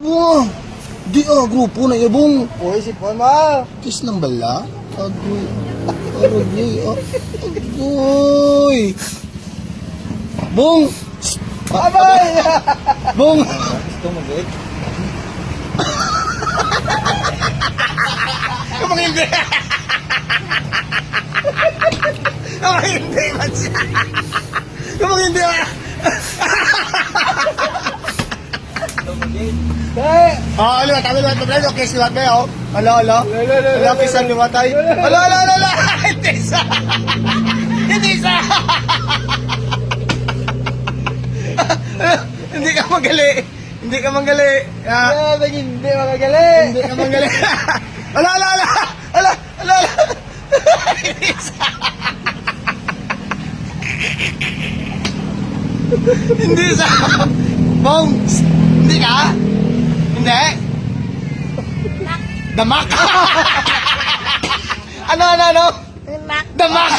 Wow! Di grupo na yabong. Uy, sipon mo. Kiss ng bala? Agoy. Agoy. Agoy. Bong! Abay! Bong! Gusto mo, Vic? Kamang hindi! Kamang hindi man siya! Kamang hindi man! Ano ba? Tabi naman ito. Okay, siwat na yun. Ala. Ala, kisan lumatay. Ala. Hindi sa! Hindi sa! Hindi ka magali. Hindi ka magali. Hindi magagali. Hindi ka magali. Ala. Hindi sa! Hindi sa! Bong! Hindi ka? Hindi? Damak! Ano? Damak. Damak!